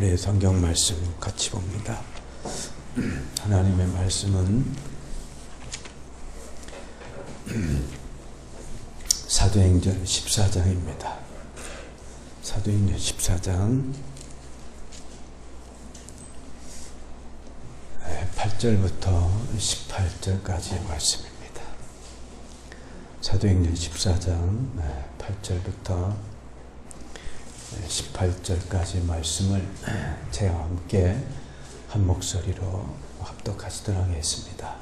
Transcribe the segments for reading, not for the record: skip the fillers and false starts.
우리의 성경 말씀 같이 봅니다. 하나님의 말씀은 사도행전 14장입니다. 사도행전 14장 8절부터 18절까지의 말씀입니다. 사도행전 14장 8절부터 18절까지 말씀을 제와 함께 한 목소리로 합독하시도록 하겠습니다.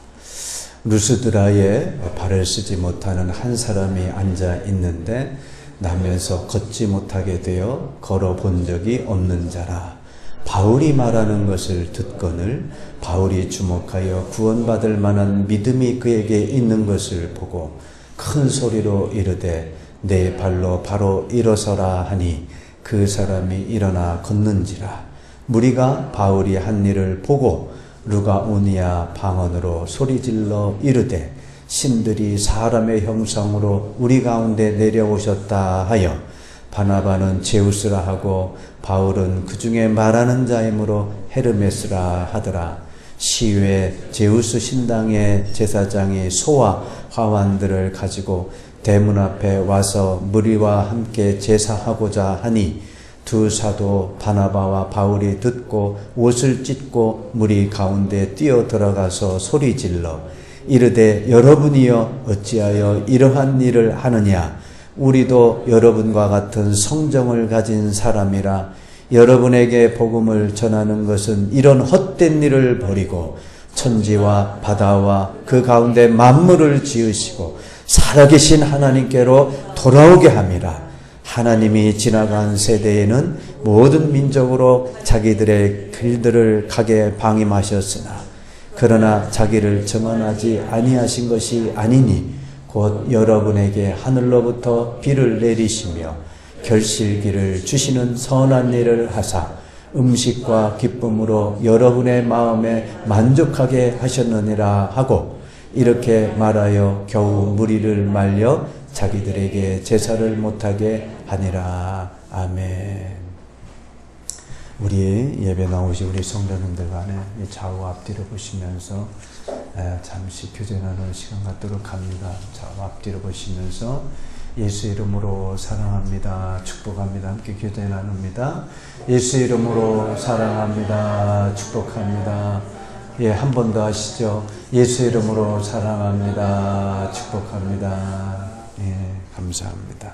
루스드라에 발을 쓰지 못하는 한 사람이 앉아 있는데 나면서 걷지 못하게 되어 걸어본 적이 없는 자라. 바울이 말하는 것을 듣거늘 바울이 주목하여 구원받을 만한 믿음이 그에게 있는 것을 보고 큰 소리로 이르되 내 발로 바로 일어서라 하니 그 사람이 일어나 걷는지라. 무리가 바울이 한 일을 보고 루가오니아 방언으로 소리질러 이르되 신들이 사람의 형상으로 우리 가운데 내려오셨다 하여 바나바는 제우스라 하고 바울은 그 중에 말하는 자이므로 헤르메스라 하더라. 시외 제우스 신당의 제사장이 소와 화환들을 가지고 대문 앞에 와서 무리와 함께 제사하고자 하니 두 사도 바나바와 바울이 듣고 옷을 찢고 무리 가운데 뛰어 들어가서 소리질러 이르되 여러분이여 어찌하여 이러한 일을 하느냐. 우리도 여러분과 같은 성정을 가진 사람이라. 여러분에게 복음을 전하는 것은 이런 헛된 일을 버리고 천지와 바다와 그 가운데 만물을 지으시고 살아계신 하나님께로 돌아오게 함이라. 하나님이 지나간 세대에는 모든 민족으로 자기들의 길들을 가게 방임하셨으나 그러나 자기를 정언하지 아니하신 것이 아니니 곧 여러분에게 하늘로부터 비를 내리시며 결실기를 주시는 선한 일을 하사 음식과 기쁨으로 여러분의 마음에 만족하게 하셨느니라 하고 이렇게 말하여 겨우 무리를 말려 자기들에게 제사를 못하게 하니라. 아멘. 우리 예배 나오신 우리 성도님들 간에 좌우 앞뒤로 보시면서 잠시 교제 나누는 시간 갖도록 합니다. 좌우 앞뒤로 보시면서 예수 이름으로 사랑합니다. 축복합니다. 함께 교제 나눕니다. 예수 이름으로 사랑합니다. 축복합니다. 예, 한 번 더 하시죠. 예수 이름으로 사랑합니다. 축복합니다. 예, 감사합니다.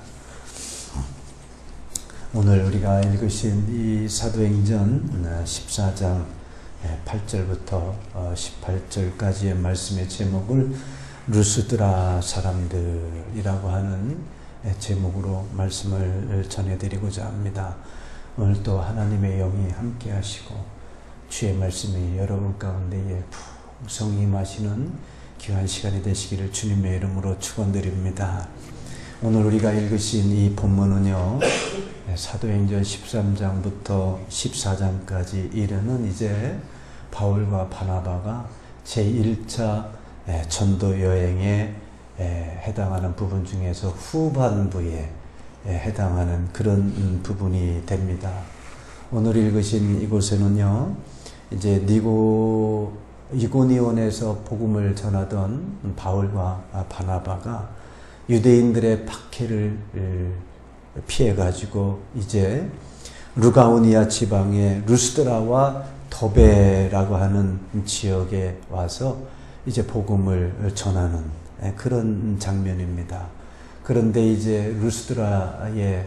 오늘 우리가 읽으신 이 사도행전 14장 8절부터 18절까지의 말씀의 제목을 루스드라 사람들이라고 하는 제목으로 말씀을 전해드리고자 합니다. 오늘 또 하나님의 영이 함께 하시고 주의 말씀이 여러분 가운데에 풍성히 임하시는 귀한 시간이 되시기를 주님의 이름으로 축원드립니다. 오늘 우리가 읽으신 이 본문은요, 사도행전 13장부터 14장까지 이르는 이제 바울과 바나바가 제1차 전도 여행에 해당하는 부분 중에서 후반부에 해당하는 그런 부분이 됩니다. 오늘 읽으신 이곳에는요, 이제 이고니온에서 복음을 전하던 바울과 바나바가 유대인들의 박해를 피해가지고 이제 루가오니아 지방의 루스드라와 더베라고 하는 지역에 와서 이제 복음을 전하는 그런 장면입니다. 그런데 이제 루스드라에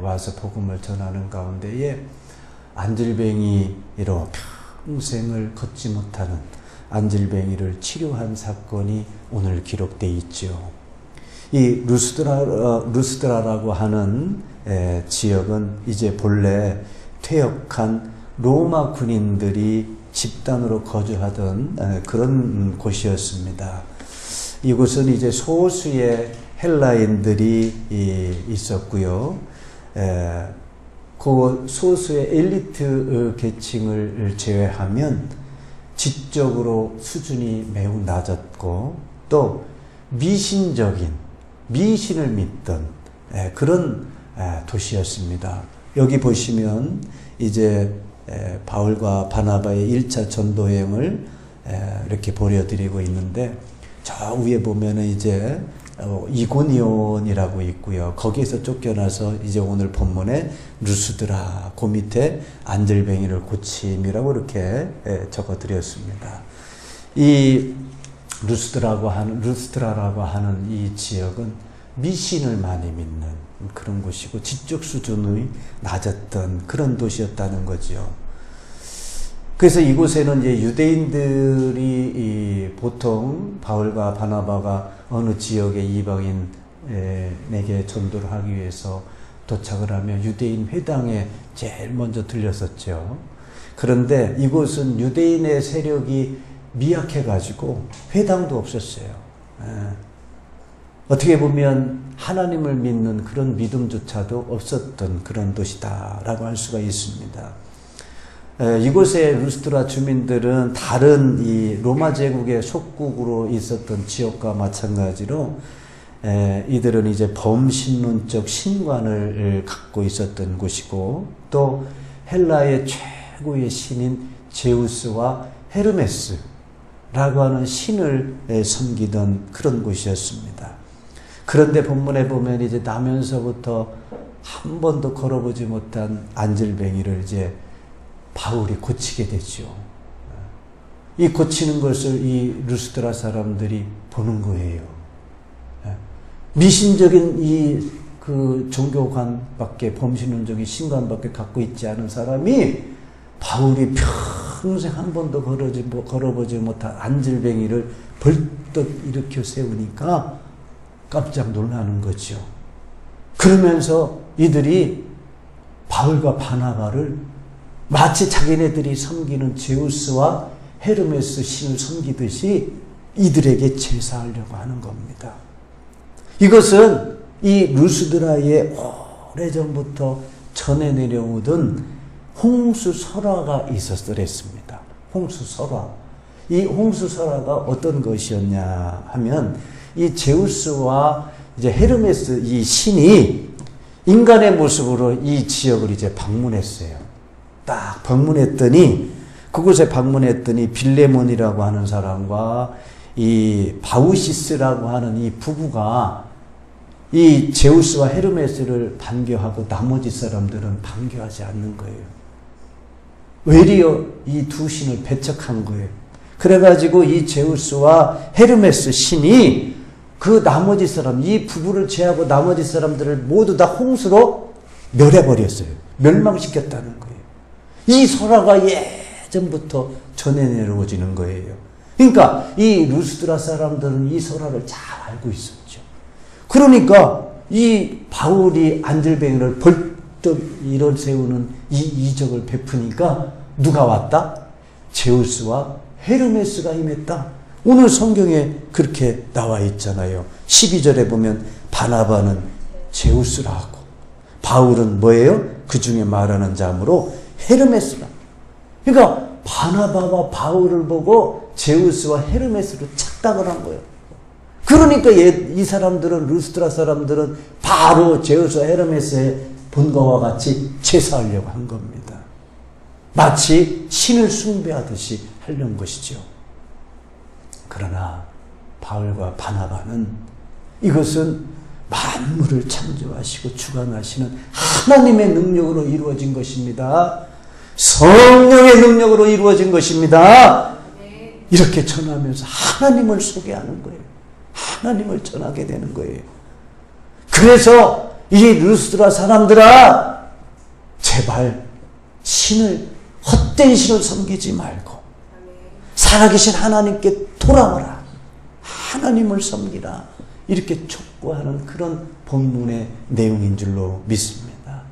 와서 복음을 전하는 가운데에 안질뱅이로 평생을 걷지 못하는 안질뱅이를 치료한 사건이 오늘 기록되어 있죠. 이 루스드라라고 하는 지역은 이제 본래 퇴역한 로마 군인들이 집단으로 거주하던 그런 곳이었습니다. 이곳은 이제 소수의 헬라인들이 있었고요. 그 소수의 엘리트 계층을 제외하면 지적으로 수준이 매우 낮았고 또 미신을 믿던 그런 도시였습니다. 여기 보시면 이제 바울과 바나바의 1차 전도여행을 이렇게 보여드리고 있는데, 저 위에 보면은 이제 이고니온이라고 있고요. 거기에서 쫓겨나서 이제 오늘 본문에 루스드라, 그 밑에 안질뱅이를 고침이라고 이렇게 적어드렸습니다. 이 루스드라라고 하는 이 지역은 미신을 많이 믿는 그런 곳이고 지적 수준이 낮았던 그런 도시였다는 거죠. 그래서 이곳에는 이제 유대인들이 보통 바울과 바나바가 어느 지역의 이방인에게 전도를 하기 위해서 도착을 하면 유대인 회당에 제일 먼저 들렸었죠. 그런데 이곳은 유대인의 세력이 미약해가지고 회당도 없었어요. 어떻게 보면 하나님을 믿는 그런 믿음조차도 없었던 그런 도시다라고 할 수가 있습니다. 이곳의 루스드라 주민들은 다른 이 로마 제국의 속국으로 있었던 지역과 마찬가지로 이들은 이제 범신론적 신관을 갖고 있었던 곳이고, 또 헬라의 최고의 신인 제우스와 헤르메스라고 하는 신을 섬기던 그런 곳이었습니다. 그런데 본문에 보면 이제 나면서부터 한 번도 걸어보지 못한 안질뱅이를 이제 바울이 고치게 되죠. 이 고치는 것을 이 루스드라 사람들이 보는 거예요. 미신적인 이 그 종교관밖에, 범신론적인 신관밖에 갖고 있지 않은 사람이 바울이 평생 한 번도 걸어보지 못한 안질뱅이를 벌떡 일으켜 세우니까 깜짝 놀라는 거죠. 그러면서 이들이 바울과 바나바를 마치 자기네들이 섬기는 제우스와 헤르메스 신을 섬기듯이 이들에게 제사하려고 하는 겁니다. 이것은 이 루스드라에 오래전부터 전해 내려오던 홍수설화가 있었더랬습니다. 홍수설화. 이 홍수설화가 어떤 것이었냐 하면, 이 제우스와 이제 헤르메스 이 신이 인간의 모습으로 이 지역을 이제 방문했어요. 딱 방문했더니, 그곳에 방문했더니 빌레몬이라고 하는 사람과 이 바우시스라고 하는 이 부부가 이 제우스와 헤르메스를 반겨하고 나머지 사람들은 반겨하지 않는 거예요. 외리어 이 두 신을 배척한 거예요. 그래가지고 이 제우스와 헤르메스 신이 그 나머지 사람, 이 부부를 제하고 나머지 사람들을 모두 다 홍수로 멸해버렸어요. 멸망시켰다는 거예요. 이 설화가 예전부터 전해 내려오지는 거예요. 그러니까 이 루스드라 사람들은 이 설화를 잘 알고 있었죠. 그러니까 이 바울이 안질뱅이를 벌떡 일어세우는 이 이적을 베푸니까 누가 왔다? 제우스와 헤르메스가 임했다. 오늘 성경에 그렇게 나와 있잖아요. 12절에 보면 바나바는 제우스라고, 바울은 뭐예요? 그 중에 말하는 자므로 헤르메스라. 그러니까 바나바와 바울을 보고 제우스와 헤르메스로 착각을 한 거예요. 그러니까 이 사람들은, 루스드라 사람들은 바로 제우스와 헤르메스의 본거와 같이 제사하려고 한 겁니다. 마치 신을 숭배하듯이 하려는 것이죠. 그러나 바울과 바나바는 이것은 만물을 창조하시고 주관하시는 하나님의 능력으로 이루어진 것입니다. 성령의 능력으로 이루어진 것입니다. 이렇게 전하면서 하나님을 소개하는 거예요. 하나님을 전하게 되는 거예요. 그래서 이 루스드라 사람들아, 제발 신을, 헛된 신을 섬기지 말고 살아계신 하나님께 돌아오라, 하나님을 섬기라, 이렇게 촉구하는 그런 본문의 내용인 줄로 믿습니다.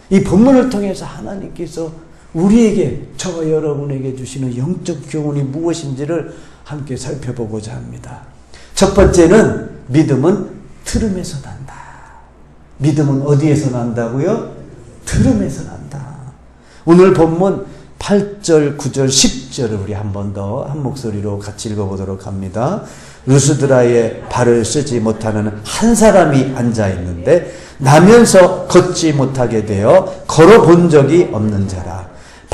이 본문을 통해서 하나님께서 우리에게, 저와 여러분에게 주시는 영적 교훈이 무엇인지를 함께 살펴보고자 합니다. 첫 번째는 믿음은 들음에서 난다. 믿음은 어디에서 난다고요? 들음에서 난다. 오늘 본문 8절, 9절, 10절을 우리 한 번 더 한 목소리로 같이 읽어보도록 합니다. 루스드라에 발을 쓰지 못하는 한 사람이 앉아 있는데 나면서 걷지 못하게 되어 걸어본 적이 없는 자라.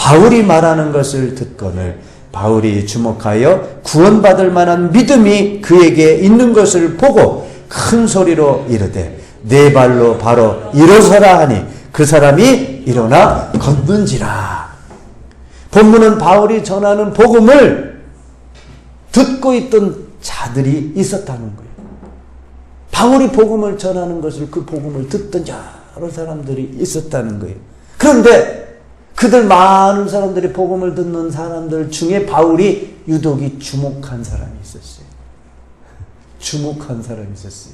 바울이 말하는 것을 듣거늘 바울이 주목하여 구원받을 만한 믿음이 그에게 있는 것을 보고 큰 소리로 이르되 네 발로 바로 일어서라 하니 그 사람이 일어나 걷는지라. 본문은 바울이 전하는 복음을 듣고 있던 자들이 있었다는 거예요. 바울이 복음을 전하는 것을 그 복음을 듣던 여러 사람들이 있었다는 거예요. 그런데 그들 많은 사람들이 복음을 듣는 사람들 중에 바울이 유독이 주목한 사람이 있었어요. 주목한 사람이 있었어요.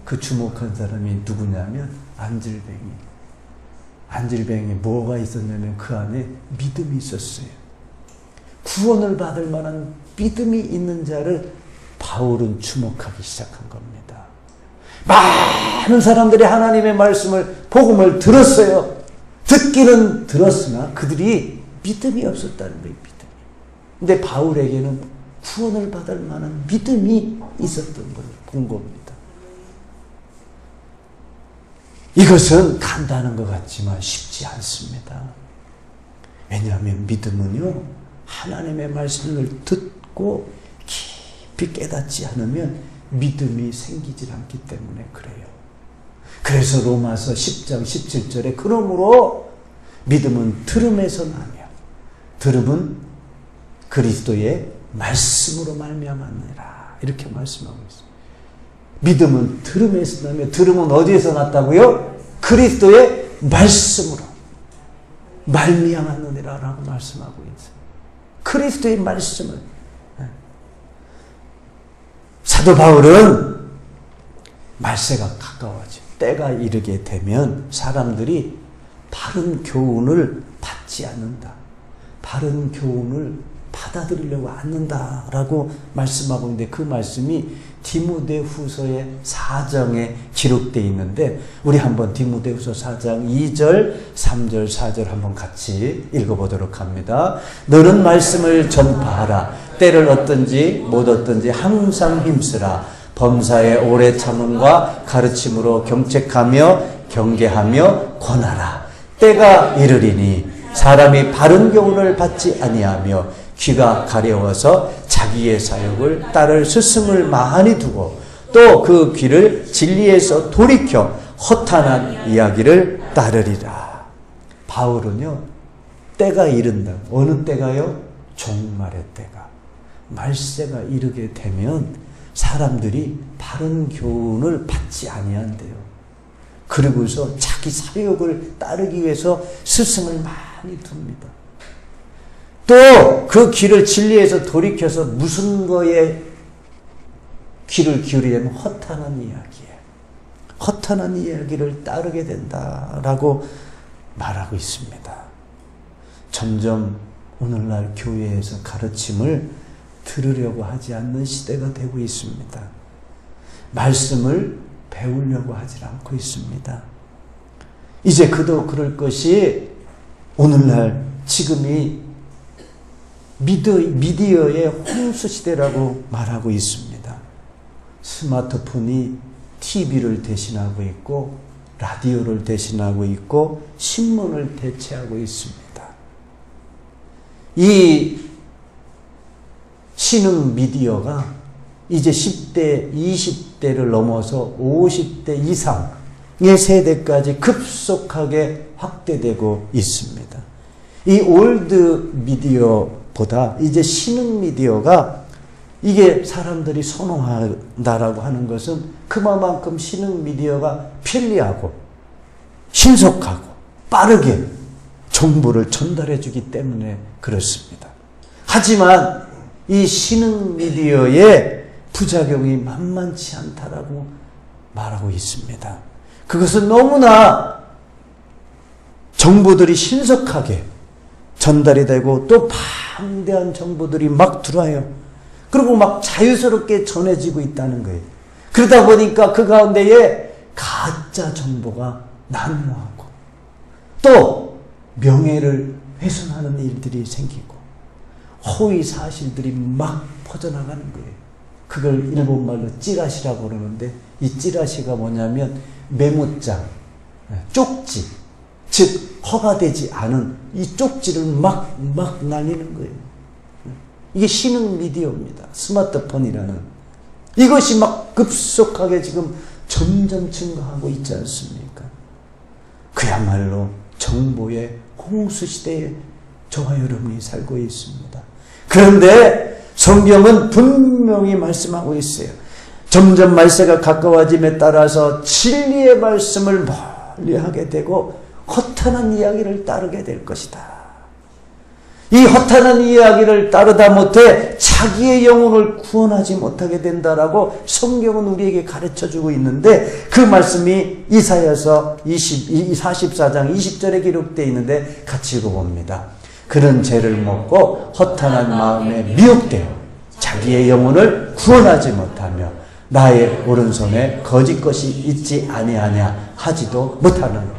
그 주목한 사람이 누구냐면 안질뱅이. 안질뱅이 뭐가 있었냐면 그 안에 믿음이 있었어요. 구원을 받을 만한 믿음이 있는 자를 바울은 주목하기 시작한 겁니다. 많은 사람들이 하나님의 말씀을 복음을 들었어요. 듣기는 들었으나 그들이 믿음이 없었다는 거예요. 믿음이. 근데 바울에게는 구원을 받을 만한 믿음이 있었던 걸 본 겁니다. 이것은 간단한 것 같지만 쉽지 않습니다. 왜냐하면 믿음은요, 하나님의 말씀을 듣고 깊이 깨닫지 않으면 믿음이 생기질 않기 때문에 그래요. 그래서 로마서 10장 17절에 그러므로 믿음은 들음에서 나며 들음은 그리스도의 말씀으로 말미암았느니라. 이렇게 말씀하고 있어요. 믿음은 들음에서 나며 들음은 어디에서 났다고요? 그리스도의 말씀으로 말미암았느니라 라고 말씀하고 있어요. 그리스도의 말씀을. 사도 바울은 말세가 가까워져 때가 이르게 되면 사람들이 바른 교훈을 받지 않는다. 바른 교훈을 받아들이려고 않는다라고 말씀하고 있는데 그 말씀이 디모데후서의 4장에 기록되어 있는데 우리 한번 디모데후서 4장 2절, 3절, 4절 한번 같이 읽어보도록 합니다. 너는 말씀을 전파하라. 때를 얻든지 못 얻든지 항상 힘쓰라. 범사에 오래 참음과 가르침으로 경책하며 경계하며 권하라. 때가 이르리니 사람이 바른 교훈을 받지 아니하며 귀가 가려워서 자기의 사욕을 따를 스승을 많이 두고 또 그 귀를 진리에서 돌이켜 허탄한 이야기를 따르리라. 바울은요, 때가 이른다. 어느 때가요? 종말의 때가. 말세가 이르게 되면 사람들이 바른 교훈을 받지 아니한대요. 그리고서 자기 사욕을 따르기 위해서 스승을 많이 둡니다. 또 그 귀를 진리에서 돌이켜서 무슨 거에 귀를 기울이려면 허탄한 이야기예요. 허탄한 이야기를 따르게 된다라고 말하고 있습니다. 점점 오늘날 교회에서 가르침을 들으려고 하지 않는 시대가 되고 있습니다. 말씀을 배우려고 하지 않고 있습니다. 이제 그도 그럴 것이 오늘날 지금이 미디어의 홍수 시대라고 말하고 있습니다. 스마트폰이 TV를 대신하고 있고 라디오를 대신하고 있고 신문을 대체하고 있습니다. 이 신흥 미디어가 이제 10대, 20대를 넘어서 50대 이상의 세대까지 급속하게 확대되고 있습니다. 이 올드 미디어보다 이제 신흥 미디어가 이게 사람들이 선호한다라고 하는 것은 그만큼 신흥 미디어가 편리하고 신속하고 빠르게 정보를 전달해 주기 때문에 그렇습니다. 하지만 이 신흥 미디어의 부작용이 만만치 않다라고 말하고 있습니다. 그것은 너무나 정보들이 신속하게 전달이 되고 또 방대한 정보들이 막 들어와요. 그리고 막 자유스럽게 전해지고 있다는 거예요. 그러다 보니까 그 가운데에 가짜 정보가 난무하고 또 명예를 훼손하는 일들이 생기고 허위 사실들이 막 퍼져나가는 거예요. 그걸 일본말로 찌라시라고 그러는데 이 찌라시가 뭐냐면 메모장, 쪽지, 즉 허가되지 않은 이 쪽지를 막 날리는 거예요. 이게 신흥 미디어입니다. 스마트폰이라는 이것이 막 급속하게 지금 점점 증가하고 있지 않습니까? 그야말로 정보의 홍수시대에 저와 여러분이 살고 있습니다. 그런데 성경은 분명히 말씀하고 있어요. 점점 말세가 가까워짐에 따라서 진리의 말씀을 멀리하게 되고 허탄한 이야기를 따르게 될 것이다. 이 허탄한 이야기를 따르다 못해 자기의 영혼을 구원하지 못하게 된다라고 성경은 우리에게 가르쳐주고 있는데 그 말씀이 이사야서 44장 20절에 기록되어 있는데 같이 읽어봅니다. 그는 죄를 먹고 허탄한 마음에 미혹되어 자기의 영혼을 구원하지 못하며 나의 오른손에 거짓 것이 있지 아니하냐 하지도 못하는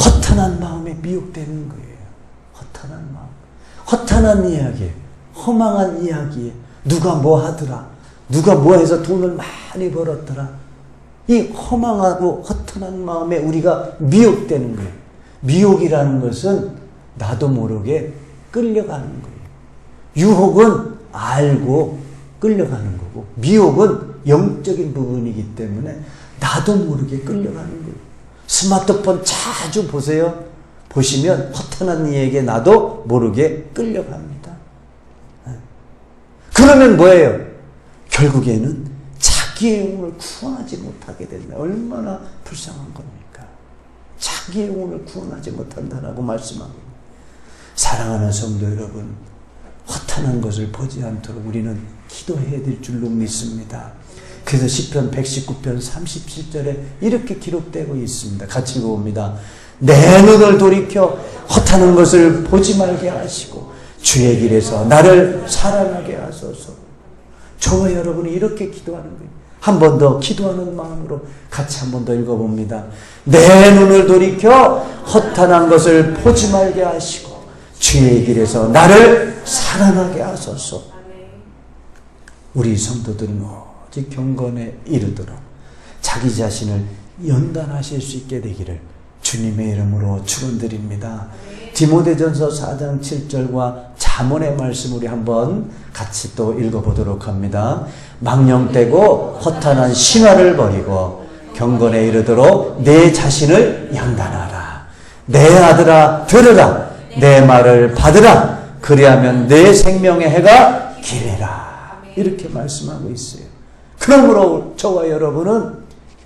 허탄한 마음에 미혹되는 거예요. 허탄한 마음, 허탄한 이야기, 허망한 이야기, 누가 뭐 하더라, 누가 뭐 해서 돈을 많이 벌었더라, 이 허망하고 허탄한 마음에 우리가 미혹되는 거예요. 미혹이라는 것은 나도 모르게 끌려가는 거예요. 유혹은 알고 끌려가는 거고 미혹은 영적인 부분이기 때문에 나도 모르게 끌려가는 거예요. 스마트폰 자주 보세요. 보시면 허탄한 이에게 나도 모르게 끌려갑니다. 그러면 뭐예요? 결국에는 자기의 영혼을 구원하지 못하게 된다. 얼마나 불쌍한 겁니까? 자기의 영혼을 구원하지 못한다라고 말씀하고 있습니다. 사랑하는 성도 여러분, 허탄한 것을 보지 않도록 우리는 기도해야 될 줄로 믿습니다. 그래서 시편 119편 37절에 이렇게 기록되고 있습니다. 같이 읽어봅니다. 내 눈을 돌이켜 허탄한 것을 보지 말게 하시고 주의 길에서 나를 살아나게 하소서. 저와 여러분이 이렇게 기도하는 거예요. 한 번 더 기도하는 마음으로 같이 한 번 더 읽어봅니다. 내 눈을 돌이켜 허탄한 것을 보지 말게 하시고 주의 길에서 나를 살아나게 하소서. 우리 성도들은 오직 경건에 이르도록 자기 자신을 연단하실 수 있게 되기를 주님의 이름으로 축원드립니다. 디모데전서 4장 7절과 잠언의 말씀 우리 한번 같이 또 읽어보도록 합니다. 망령되고 허탄한 신화를 버리고 경건에 이르도록 내 자신을 연단하라. 내 아들아 들으라. 내 말을 받으라. 그리하면 내 생명의 해가 길리라. 이렇게 말씀하고 있어요. 그러므로 저와 여러분은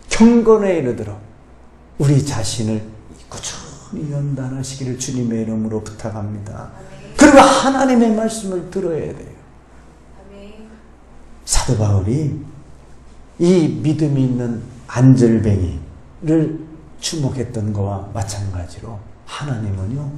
경건에 이르도록 우리 자신을 꾸준히 연단하시기를 주님의 이름으로 부탁합니다. 그리고 하나님의 말씀을 들어야 돼요. 사도 바울이 이 믿음이 있는 안절뱅이를 주목했던 것과 마찬가지로 하나님은요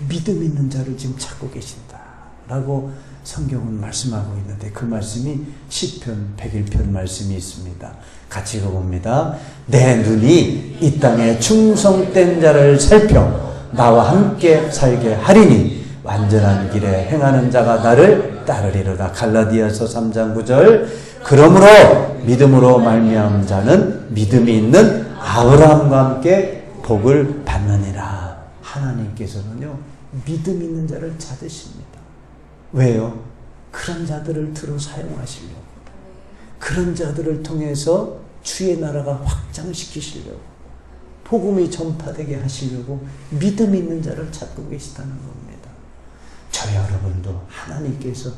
믿음 있는 자를 지금 찾고 계신다라고 성경은 말씀하고 있는데 그 말씀이 시편 101편 말씀이 있습니다. 같이 읽어봅니다. 내 눈이 이 땅에 충성된 자를 살펴 나와 함께 살게 하리니 완전한 길에 행하는 자가 나를 따르리로다. 갈라디아서 3장 9절. 그러므로 믿음으로 말미암은 자는 믿음이 있는 아브라함과 함께 복을 받느니라. 하나님께서는요 믿음 있는 자를 찾으십니다. 왜요? 그런 자들을 들어 사용하시려고, 그런 자들을 통해서 주의 나라가 확장시키시려고, 복음이 전파되게 하시려고 믿음 있는 자를 찾고 계시다는 겁니다. 저 여러분도 하나님께서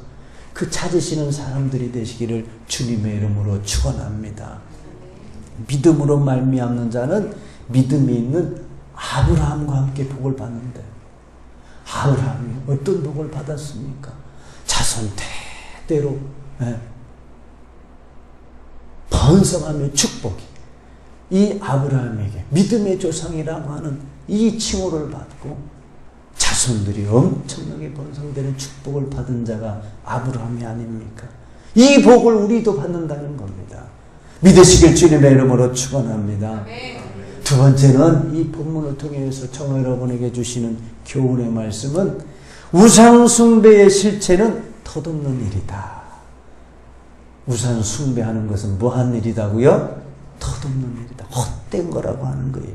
그 찾으시는 사람들이 되시기를 주님의 이름으로 축원합니다. 믿음으로 말미암는 자는 믿음이 있는 아브라함과 함께 복을 받는데, 아브라함이 어떤 복을 받았습니까? 자손 대대로 번성하며 축복이 이 아브라함에게 믿음의 조상이라고 하는 이 칭호를 받고 자손들이 엄청나게 번성되는 축복을 받은 자가 아브라함이 아닙니까? 이 복을 우리도 받는다는 겁니다. 믿으시길 주님의 이름으로 축원합니다. 두 번째는 이 본문을 통해서 저 여러분에게 주시는 교훈의 말씀은 우상 숭배의 실체는 덧없는 일이다. 우상 숭배하는 것은 뭐한 일이다고요? 덧없는 일이다. 헛된 거라고 하는 거예요.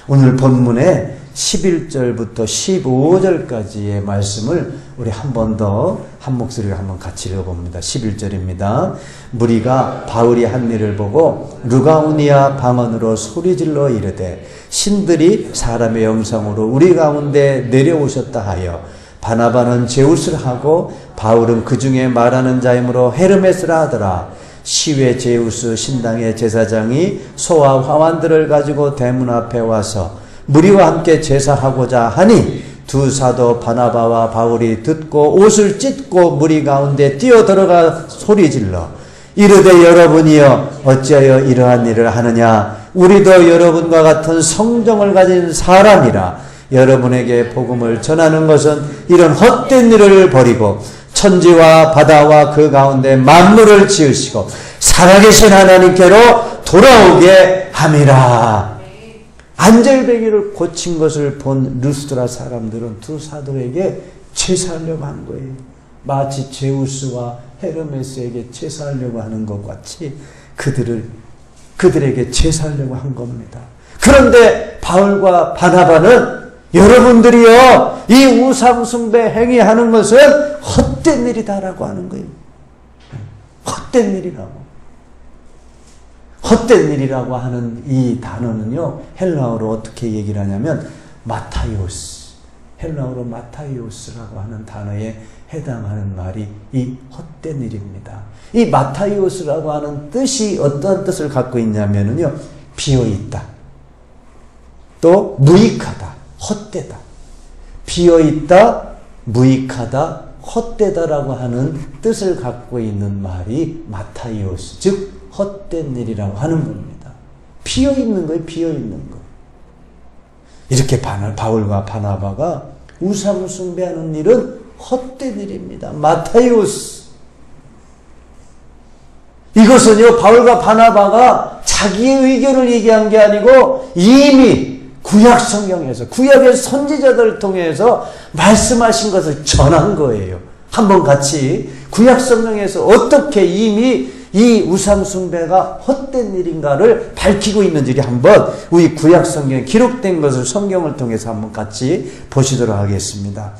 오늘 본문의 11절부터 15절까지의 말씀을 우리 한 번 더 한 목소리로 한번 같이 읽어봅니다. 11절입니다. 무리가 바울이 한 일을 보고 루가우니아 방언으로 소리질러 이르되 신들이 사람의 형상으로 우리 가운데 내려오셨다 하여 바나바는 제우스를 하고 바울은 그 중에 말하는 자이므로 헤르메스라 하더라. 시외 제우스 신당의 제사장이 소와 화환들을 가지고 대문 앞에 와서 무리와 함께 제사하고자 하니 두 사도 바나바와 바울이 듣고 옷을 찢고 무리 가운데 뛰어들어가 소리질러 이르되 여러분이여 어찌하여 이러한 일을 하느냐 우리도 여러분과 같은 성정을 가진 사람이라 여러분에게 복음을 전하는 것은 이런 헛된 일을 버리고 천지와 바다와 그 가운데 만물을 지으시고 살아계신 하나님께로 돌아오게 함이라. 안절배기를 고친 것을 본 루스드라 사람들은 두 사도에게 제사하려고 한 거예요. 마치 제우스와 헤르메스에게 제사하려고 하는 것 같이 그들에게 제사하려고 한 겁니다. 그런데 바울과 바나바는 여러분들이요 이 우상숭배 행위하는 것은 헛된 일이다라고 하는 거예요. 헛된 일이라고. 헛된 일이라고 하는 이 단어는요 헬라어로 어떻게 얘기를 하냐면 마타이오스, 헬라어로 마타이오스라고 하는 단어에 해당하는 말이 이 헛된 일입니다. 이 마타이오스라고 하는 뜻이 어떤 뜻을 갖고 있냐면요 비어있다, 또 무익하다, 헛되다, 비어있다, 무익하다, 헛되다라고 하는 뜻을 갖고 있는 말이 마타이오스, 즉 헛된 일이라고 하는 겁니다. 비어있는 거예요. 비어있는 거. 이렇게 바울과 바나바가 우상을 숭배하는 일은 헛된 일입니다. 마타이오스. 이것은요 바울과 바나바가 자기의 의견을 얘기한 게 아니고 이미 구약 성경에서 구약의 선지자들을 통해서 말씀하신 것을 전한 거예요. 한번 같이 구약 성경에서 어떻게 이미 이 우상숭배가 헛된 일인가를 밝히고 있는지 한번 우리 구약 성경에 기록된 것을 성경을 통해서 한번 같이 보시도록 하겠습니다.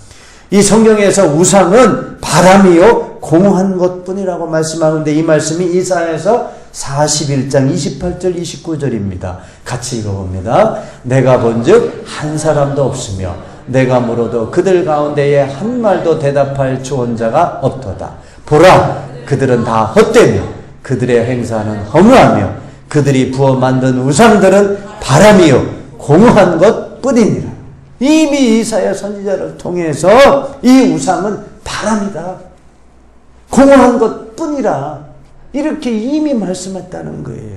이 성경에서 우상은 바람이요 공한 것뿐이라고 말씀하는데 이 말씀이 이사야에서 41장 28절 29절입니다. 같이 읽어봅니다. 내가 본즉 한 사람도 없으며 내가 물어도 그들 가운데에 한 말도 대답할 조언자가 없도다. 보라 그들은 다 헛되며 그들의 행사는 허무하며 그들이 부어 만든 우상들은 바람이요 공허한 것뿐이니라. 이미 이사야 선지자를 통해서 이 우상은 바람이다, 공허한 것뿐이라 이렇게 이미 말씀했다는 거예요.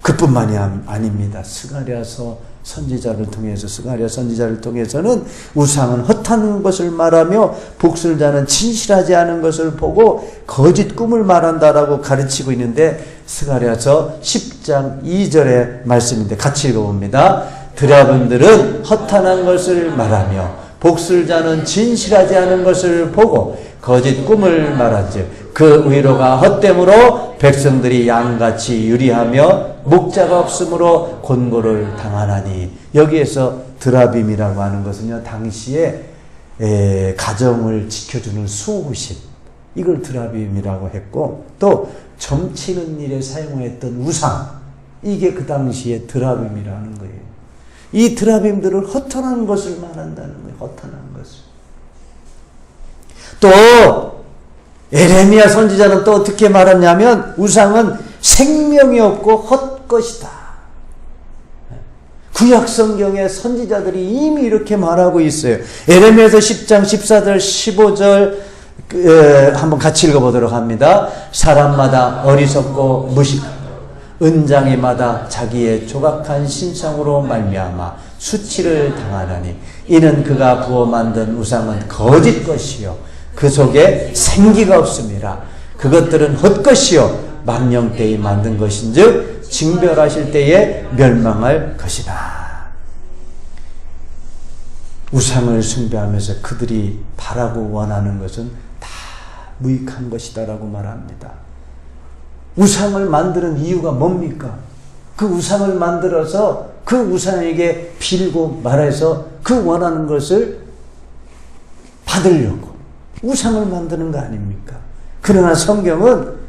그뿐만이 아닙니다. 스가랴서 선지자를 통해서 스가랴 선지자를 통해서는 우상은 헛한 것을 말하며 복술자는 진실하지 않은 것을 보고 거짓 꿈을 말한다라고 가르치고 있는데 스가랴서 10장 2절의 말씀인데 같이 읽어봅니다. 드라군들은 허탄한 것을 말하며 복술자는 진실하지 않은 것을 보고 거짓 꿈을 말한즉 그 위로가 헛됨으로 백성들이 양같이 유리하며 목자가 없으므로 곤고를 당하나니. 여기에서 드라빔이라고 하는 것은요 당시에 가정을 지켜주는 수호신, 이걸 드라빔이라고 했고 또 점치는 일에 사용했던 우상, 이게 그 당시에 드라빔이라는 거예요. 이 드라빔들을 허탄한 것을 말한다는 거예요. 허탄한 것을. 또 에레미야 선지자는 또 어떻게 말했냐면 우상은 생명이 없고 헛것이다. 구약 성경의 선지자들이 이미 이렇게 말하고 있어요. 에레미야서 10장 14절 15절 한번 같이 읽어보도록 합니다. 사람마다 어리석고 무식하고 은장이마다 자기의 조각한 신상으로 말미암아 수치를 당하나니 이는 그가 부어 만든 우상은 거짓 것이요 그 속에 생기가 없습니다. 그것들은 헛것이요 망령때에 만든 것인즉 징별하실 때에 멸망할 것이다. 우상을 숭배하면서 그들이 바라고 원하는 것은 다 무익한 것이다 라고 말합니다. 우상을 만드는 이유가 뭡니까? 그 우상을 만들어서 그 우상에게 빌고 말해서 그 원하는 것을 받으려고 우상을 만드는 거 아닙니까? 그러나 성경은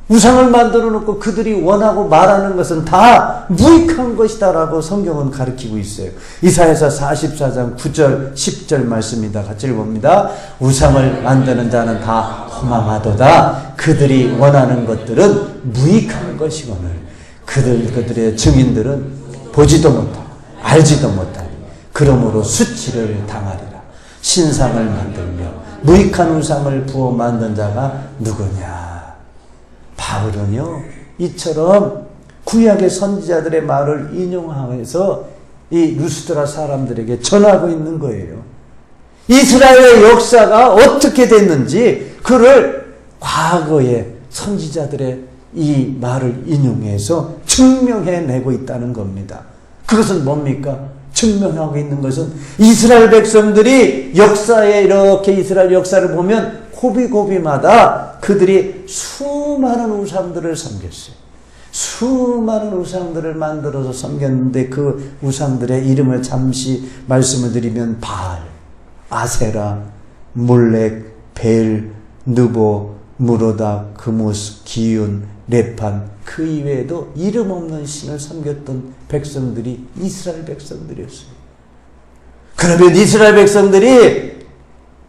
우상을 만들어 놓고 그들이 원하고 말하는 것은 다 무익한 것이다라고 성경은 가르치고 있어요. 이사야서 44장 9절 10절 말씀입니다. 같이 읽어봅니다. 우상을 만드는 자는 다 허망하도다. 그들이 원하는 것들은 무익한 것이거늘 그들의 증인들은 보지도 못하고 알지도 못하니 그러므로 수치를 당하리라. 신상을 만들며 무익한 우상을 부어 만든 자가 누구냐? 바울은요, 이처럼 구약의 선지자들의 말을 인용하면서 이 루스드라 사람들에게 전하고 있는 거예요. 이스라엘의 역사가 어떻게 됐는지 그를 과거의 선지자들의 이 말을 인용해서 증명해내고 있다는 겁니다. 그것은 뭡니까? 증명하고 있는 것은 이스라엘 백성들이 역사에 이렇게 이스라엘 역사를 보면 고비고비마다 그들이 수많은 우상들을 섬겼어요. 수많은 우상들을 만들어서 섬겼는데 그 우상들의 이름을 잠시 말씀을 드리면 바알, 아세라, 몰렉, 벨, 느보, 무로다, 그무스, 기욤, 레판 그 이외에도 이름 없는 신을 섬겼던 백성들이 이스라엘 백성들이었어요. 그러면 이스라엘 백성들이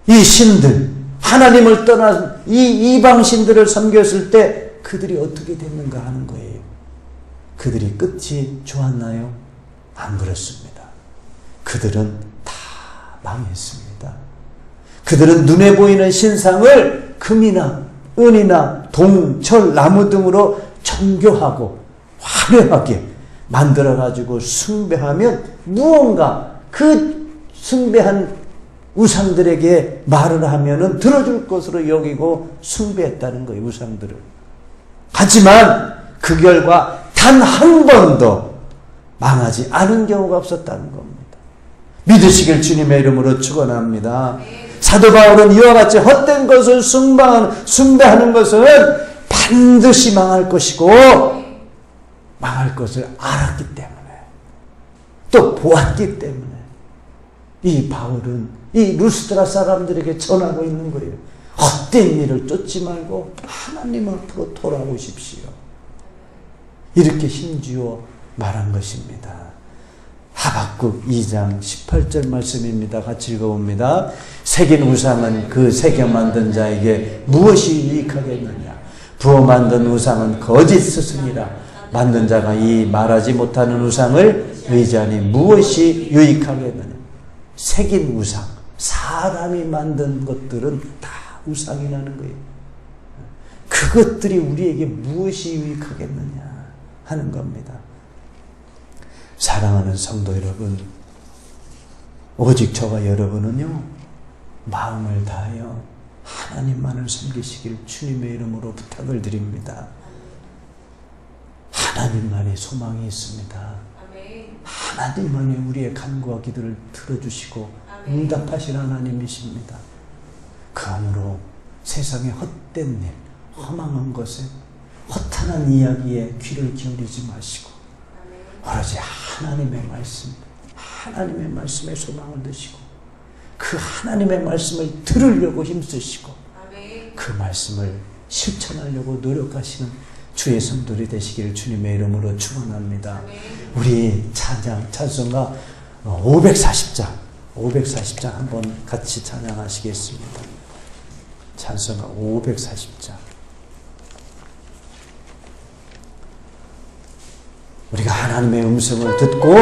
이 신들 하나님을 떠난 이 이방 신들을 섬겼을 때 그들이 어떻게 됐는가 하는 거예요. 그들이 끝이 좋았나요? 안 그렇습니다. 그들은 다 망했습니다. 그들은 눈에 보이는 신상을 금이나 은이나 동, 철, 나무 등으로 정교하고 화려하게 만들어가지고 숭배하면 무언가 그 숭배한 우상들에게 말을 하면은 들어줄 것으로 여기고 숭배했다는 거예요, 우상들을. 하지만 그 결과 단 한 번도 망하지 않은 경우가 없었다는 겁니다. 믿으시길 주님의 이름으로 축원합니다. 사도 바울은 이와 같이 헛된 것을 숭배하는 것은 반드시 망할 것이고 망할 것을 알았기 때문에 또 보았기 때문에 이 바울은 이 루스드라 사람들에게 전하고 있는 거예요. 헛된 일을 쫓지 말고 하나님 앞으로 돌아오십시오. 이렇게 힘주어 말한 것입니다. 하박국 2장 18절 말씀입니다. 같이 읽어봅니다. 새긴 우상은 그 새겨 만든 자에게 무엇이 유익하겠느냐? 부어 만든 우상은 거짓 스승이라. 만든 자가 이 말하지 못하는 우상을 의지하니 무엇이 유익하겠느냐? 새긴 우상, 사람이 만든 것들은 다 우상이라는 거예요. 그것들이 우리에게 무엇이 유익하겠느냐 하는 겁니다. 사랑하는 성도 여러분, 오직 저와 여러분은요, 마음을 다하여 하나님만을 섬기시길 주님의 이름으로 부탁을 드립니다. 하나님만의 소망이 있습니다. 하나님만이 우리의 간구와 기도를 들어주시고 응답하실 하나님이십니다. 그러므로 세상의 헛된 일, 허망한 것에, 허탄한 이야기에 귀를 기울이지 마시고 오로지 하나님의 말씀, 하나님의 말씀에 소망을 두시고 그 하나님의 말씀을 들으려고 힘쓰시고 그 말씀을 실천하려고 노력하시는 주의 성도들이 되시기를 주님의 이름으로 축원합니다. 우리 찬송가 540장 한번 같이 찬양하시겠습니다. 찬송가 540장. 우리가 하나님의 음성을 듣고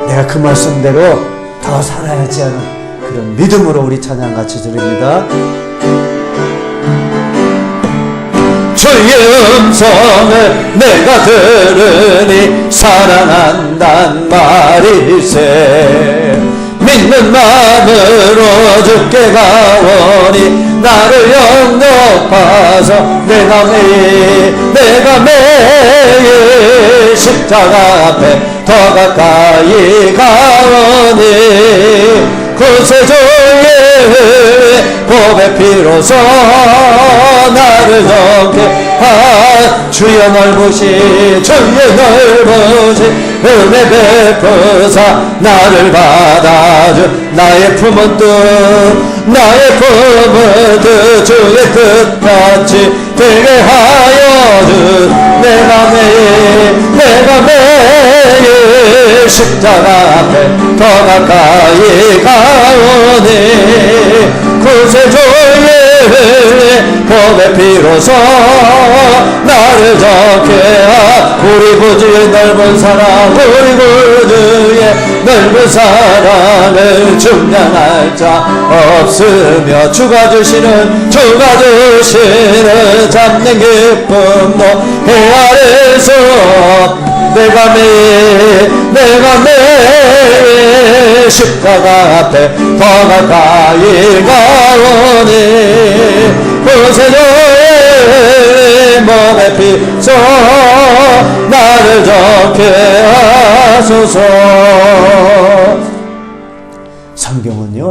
내가 그 말씀대로 더 살아야지 하는 그런 믿음으로 우리 찬양 같이 드립니다. 주의 음성을 내가 들으니 사랑한단 말일세. 믿는 마음으로 주께 가오니 나를 영접하소. 내가 매일 십자가 앞에 더 가까이 가오니 구세주의 보배 피로써 나를 정케 하 주여 넓으시 주여 넓으시 은혜 베푸사 나를 받아주 나의 품은 뜻 주의 뜻같이 되게 하여 주 내가 매일 십자가 앞에 더 가까이 가오니 구세주의 보배 피로써 나를 정케 하 우리 구주의 넓은 사랑 우리 구주의 넓은 사랑을 중량할 자 없으며 주가 주시는 잡는 기쁨도 헤아릴 수 내가 매일 십자가 앞에 더 가까이 가오니 구세주의 몸에 피서 나를 좋게 하소서. 성경은요,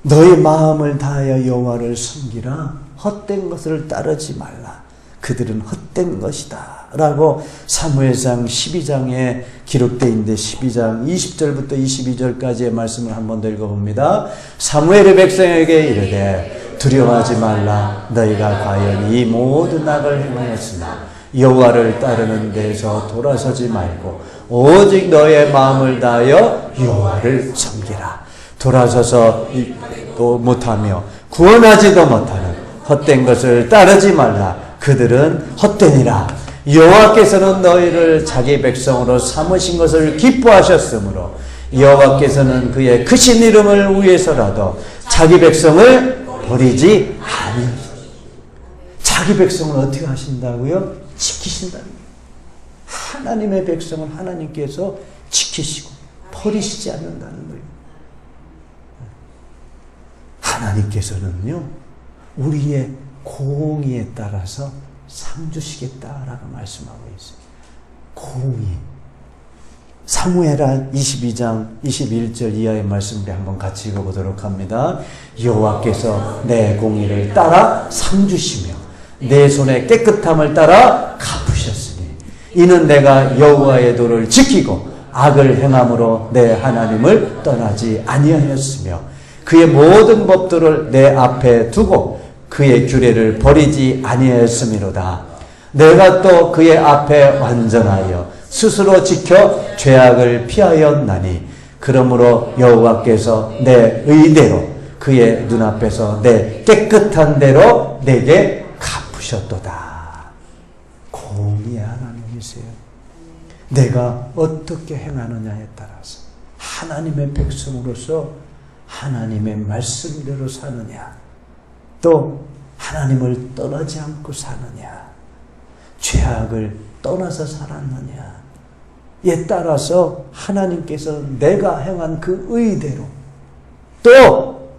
너희 마음을 다하여 여호와를 섬기라. 헛된 것을 따르지 말라. 그들은 헛된 것이다. 라고 사무엘상 12장에 기록되어 있는데 12장 20절부터 22절까지의 말씀을 한번 더 읽어봅니다. 사무엘의 백성에게 이르되 두려워하지 말라. 너희가 과연 이 모든 악을 행하였으나 여호와를 따르는 데서 돌아서지 말고 오직 너의 마음을 다하여 여호와를 섬기라. 돌아서서 또 못하며 구원하지도 못하는 헛된 것을 따르지 말라. 그들은 헛되니라. 여호와께서는 너희를 자기 백성으로 삼으신 것을 기뻐하셨으므로 여호와께서는 그의 크신 이름을 위해서라도 자기 백성을 버리지 아니하시니. 자기 백성을 어떻게 하신다고요? 지키신다는 거예요. 하나님의 백성을 하나님께서 지키시고 버리시지 않는다는 거예요. 하나님께서는요, 우리의 공의에 따라서 상 주시겠다라고 말씀하고 있어요. 공의. 사무엘하 22장 21절 이하의 말씀을 한번 같이 읽어보도록 합니다. 여호와께서 내 공의를 따라 상 주시며 내 손의 깨끗함을 따라 갚으셨으니 이는 내가 여호와의 도를 지키고 악을 행함으로 내 하나님을 떠나지 아니하였으며 그의 모든 법도를 내 앞에 두고 그의 규례를 버리지 아니하였음이로다. 내가 또 그의 앞에 완전하여 스스로 지켜 죄악을 피하였나니 그러므로 여호와께서 내 의대로 그의 눈앞에서 내 깨끗한 대로 내게 갚으셨도다. 공의의 하나님이세요. 내가 어떻게 행하느냐에 따라서 하나님의 백성으로서 하나님의 말씀대로 사느냐, 또 하나님을 떠나지 않고 사느냐, 죄악을 떠나서 살았느냐에 따라서 하나님께서 내가 행한 그 의대로 또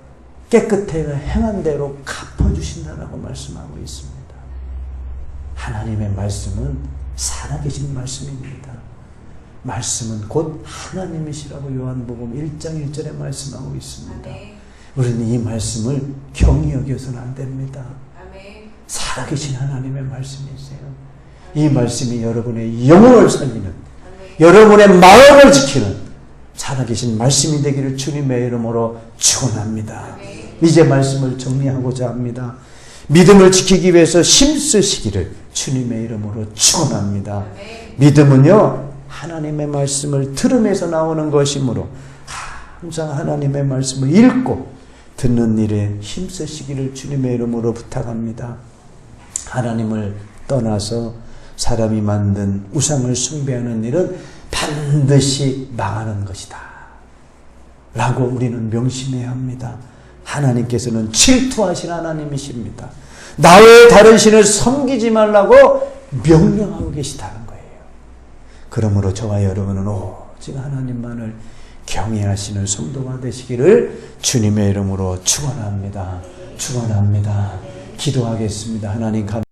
깨끗하게 행한 대로 갚아주신다라고 말씀하고 있습니다. 하나님의 말씀은 살아계신 말씀입니다. 말씀은 곧 하나님이시라고 요한복음 1장 1절에 말씀하고 있습니다. 우리는 이 말씀을 경히 여겨서는 안 됩니다. 살아계신 하나님의 말씀이세요. 이 말씀이 여러분의 영혼을 살리는, 여러분의 마음을 지키는 살아계신 말씀이 되기를 주님의 이름으로 축원합니다. 이제 말씀을 정리하고자 합니다. 믿음을 지키기 위해서 힘쓰시기를 주님의 이름으로 축원합니다. 믿음은요, 하나님의 말씀을 들음에서 나오는 것이므로 항상 하나님의 말씀을 읽고 듣는 일에 힘쓰시기를 주님의 이름으로 부탁합니다. 하나님을 떠나서 사람이 만든 우상을 숭배하는 일은 반드시 망하는 것이다 라고 우리는 명심해야 합니다. 하나님께서는 질투하신 하나님이십니다. 나 외에 다른 신을 섬기지 말라고 명령하고 계시다는 거예요. 그러므로 저와 여러분은 오직 하나님만을 경외하시는 성도가 되시기를 주님의 이름으로 축원합니다. 축원합니다. 기도하겠습니다. 하나님 감사합니다.